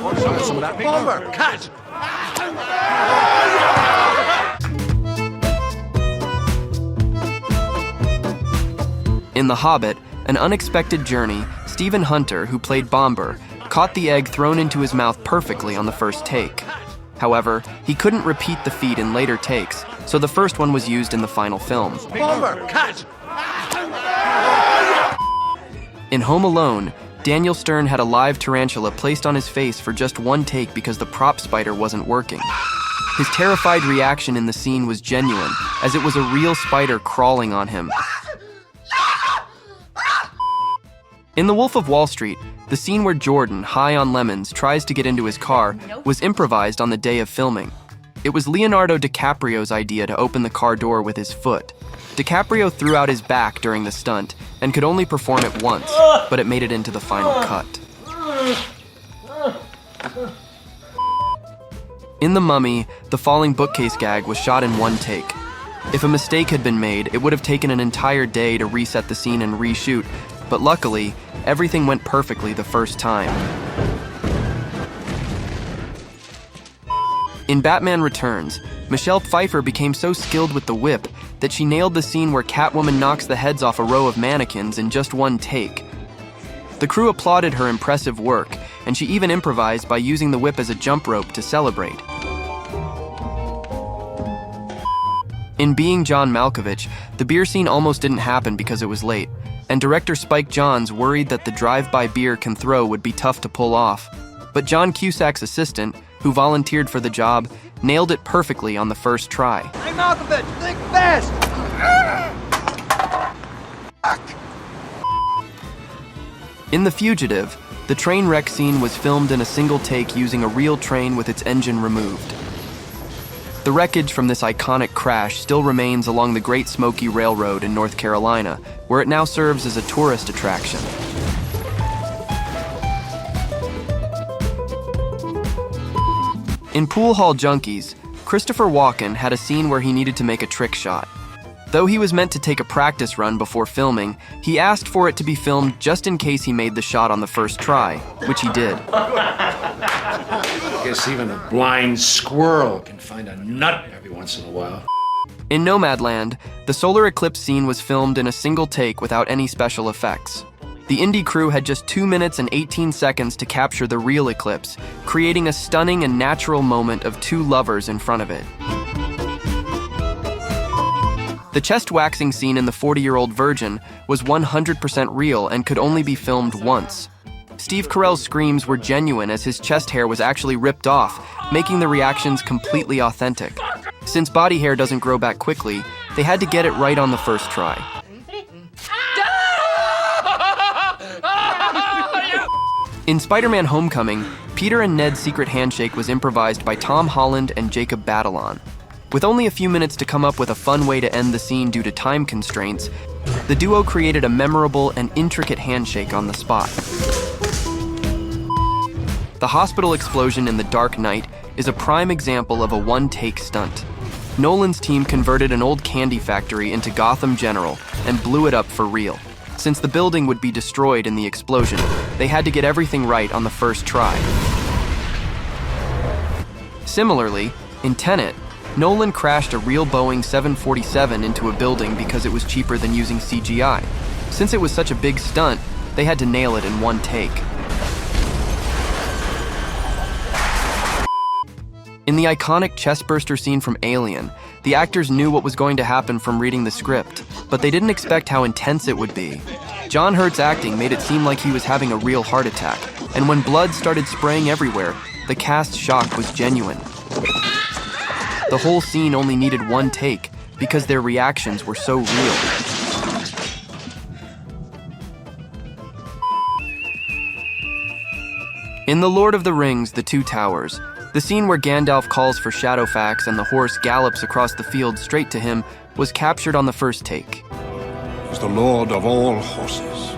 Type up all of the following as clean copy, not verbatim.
Some of that bomber! Catch! In The Hobbit, An Unexpected Journey, Stephen Hunter, who played Bomber, caught the egg thrown into his mouth perfectly on the first take. However, he couldn't repeat the feat in later takes, so the first one was used in the final film. Bomber! Catch! In Home Alone, Daniel Stern had a live tarantula placed on his face for just one take because the prop spider wasn't working. His terrified reaction in the scene was genuine, as it was a real spider crawling on him. In The Wolf of Wall Street, the scene where Jordan, high on lemons, tries to get into his car was improvised on the day of filming. It was Leonardo DiCaprio's idea to open the car door with his foot. DiCaprio threw out his back during the stunt and could only perform it once, but it made it into the final cut. In The Mummy, the falling bookcase gag was shot in one take. If a mistake had been made, it would have taken an entire day to reset the scene and reshoot, but luckily, everything went perfectly the first time. In Batman Returns, Michelle Pfeiffer became so skilled with the whip that she nailed the scene where Catwoman knocks the heads off a row of mannequins in just one take. The crew applauded her impressive work, and she even improvised by using the whip as a jump rope to celebrate. In Being John Malkovich, the beer scene almost didn't happen because it was late, and director Spike Jonze worried that the drive-by beer can throw would be tough to pull off. But John Cusack's assistant, who volunteered for the job, nailed it perfectly on the first try. Hey, Malkovich, think fast! In The Fugitive, the train wreck scene was filmed in a single take using a real train with its engine removed. The wreckage from this iconic crash still remains along the Great Smoky Railroad in North Carolina, where it now serves as a tourist attraction. In Pool Hall Junkies, Christopher Walken had a scene where he needed to make a trick shot. Though he was meant to take a practice run before filming, he asked for it to be filmed just in case he made the shot on the first try, which he did. I guess even a blind squirrel can find a nut every once in a while. In Nomadland, the solar eclipse scene was filmed in a single take without any special effects. The Indy crew had just 2 minutes and 18 seconds to capture the real eclipse, creating a stunning and natural moment of two lovers in front of it. The chest waxing scene in The 40-Year-Old Virgin was 100% real and could only be filmed once. Steve Carell's screams were genuine as his chest hair was actually ripped off, making the reactions completely authentic. Since body hair doesn't grow back quickly, they had to get it right on the first try. In Spider-Man Homecoming, Peter and Ned's secret handshake was improvised by Tom Holland and Jacob Batalon. With only a few minutes to come up with a fun way to end the scene due to time constraints, the duo created a memorable and intricate handshake on the spot. The hospital explosion in The Dark Knight is a prime example of a one-take stunt. Nolan's team converted an old candy factory into Gotham General and blew it up for real. Since the building would be destroyed in the explosion, they had to get everything right on the first try. Similarly, in Tenet, Nolan crashed a real Boeing 747 into a building because it was cheaper than using CGI. Since it was such a big stunt, they had to nail it in one take. In the iconic chestburster scene from Alien, the actors knew what was going to happen from reading the script, but they didn't expect how intense it would be. John Hurt's acting made it seem like he was having a real heart attack, and when blood started spraying everywhere, the cast's shock was genuine. The whole scene only needed one take because their reactions were so real. In The Lord of the Rings, The Two Towers, the scene where Gandalf calls for Shadowfax and the horse gallops across the field straight to him was captured on the first take. Is the Lord of all horses.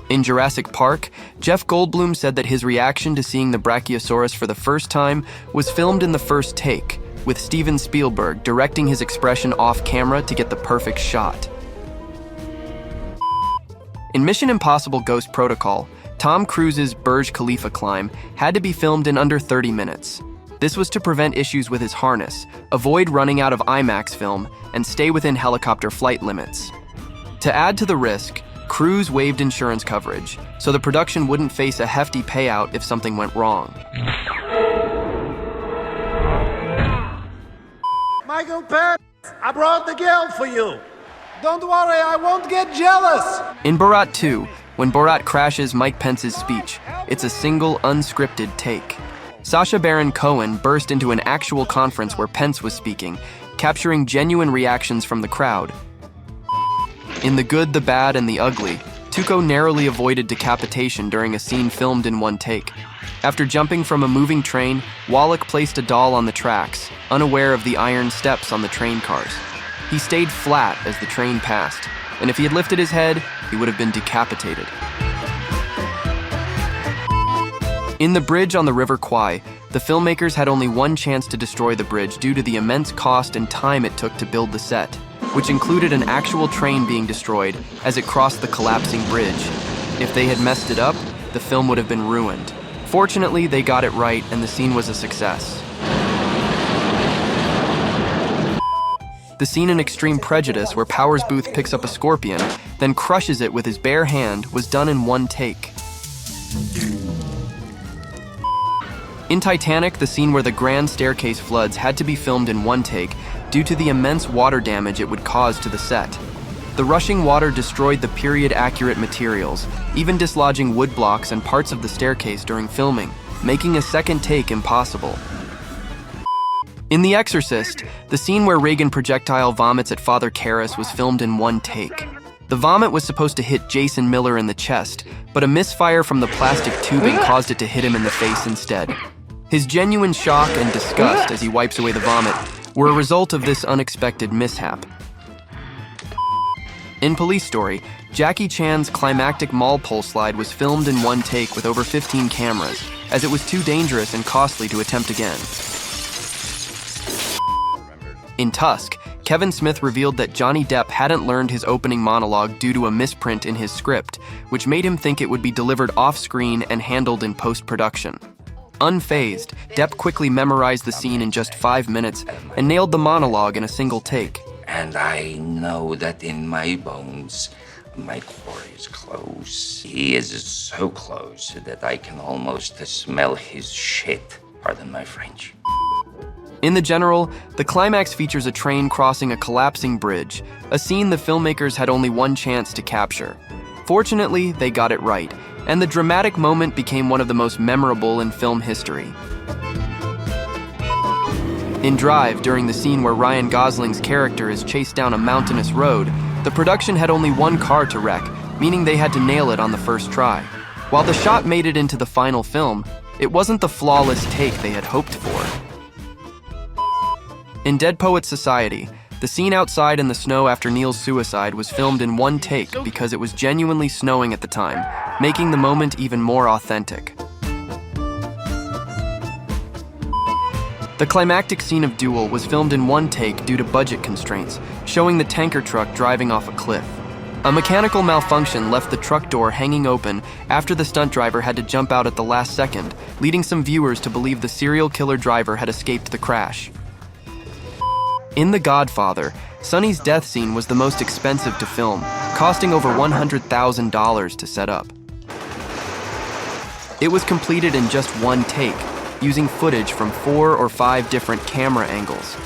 In Jurassic Park, Jeff Goldblum said that his reaction to seeing the Brachiosaurus for the first time was filmed in the first take, with Steven Spielberg directing his expression off camera to get the perfect shot. In Mission Impossible Ghost Protocol, Tom Cruise's Burj Khalifa climb had to be filmed in under 30 minutes. This was to prevent issues with his harness, avoid running out of IMAX film, and stay within helicopter flight limits. To add to the risk, Cruise waived insurance coverage, so the production wouldn't face a hefty payout if something went wrong. Michael Penn, I brought the girl for you. Don't worry, I won't get jealous. In Borat 2, when Borat crashes Mike Pence's speech, it's a single, unscripted take. Sacha Baron Cohen burst into an actual conference where Pence was speaking, capturing genuine reactions from the crowd. In The Good, the Bad, and the Ugly, Tuco narrowly avoided decapitation during a scene filmed in one take. After jumping from a moving train, Wallach placed a doll on the tracks, unaware of the iron steps on the train cars. He stayed flat as the train passed, and if he had lifted his head, he would have been decapitated. In The Bridge on the River Kwai, the filmmakers had only one chance to destroy the bridge due to the immense cost and time it took to build the set, which included an actual train being destroyed as it crossed the collapsing bridge. If they had messed it up, the film would have been ruined. Fortunately, they got it right and the scene was a success. The scene in Extreme Prejudice where Powers Booth picks up a scorpion, then crushes it with his bare hand, was done in one take. In Titanic, the scene where the grand staircase floods had to be filmed in one take due to the immense water damage it would cause to the set. The rushing water destroyed the period-accurate materials, even dislodging wood blocks and parts of the staircase during filming, making a second take impossible. In The Exorcist, the scene where Reagan projectile vomits at Father Karras was filmed in one take. The vomit was supposed to hit Jason Miller in the chest, but a misfire from the plastic tubing caused it to hit him in the face instead. His genuine shock and disgust as he wipes away the vomit were a result of this unexpected mishap. In Police Story, Jackie Chan's climactic mall pole slide was filmed in one take with over 15 cameras, as it was too dangerous and costly to attempt again. In Tusk, Kevin Smith revealed that Johnny Depp hadn't learned his opening monologue due to a misprint in his script, which made him think it would be delivered off-screen and handled in post-production. Unfazed, Depp quickly memorized the scene in just 5 minutes and nailed the monologue in a single take. And I know that in my bones, my core is close. He is so close that I can almost smell his shit. Pardon my French. In The General, the climax features a train crossing a collapsing bridge, a scene the filmmakers had only one chance to capture. Fortunately, they got it right, and the dramatic moment became one of the most memorable in film history. In Drive, during the scene where Ryan Gosling's character is chased down a mountainous road, the production had only one car to wreck, meaning they had to nail it on the first try. While the shot made it into the final film, it wasn't the flawless take they had hoped for. In Dead Poets Society, the scene outside in the snow after Neil's suicide was filmed in one take because it was genuinely snowing at the time, making the moment even more authentic. The climactic scene of Duel was filmed in one take due to budget constraints, showing the tanker truck driving off a cliff. A mechanical malfunction left the truck door hanging open after the stunt driver had to jump out at the last second, leading some viewers to believe the serial killer driver had escaped the crash. In The Godfather, Sonny's death scene was the most expensive to film, costing over $100,000 to set up. It was completed in just one take, using footage from 4 or 5 different camera angles.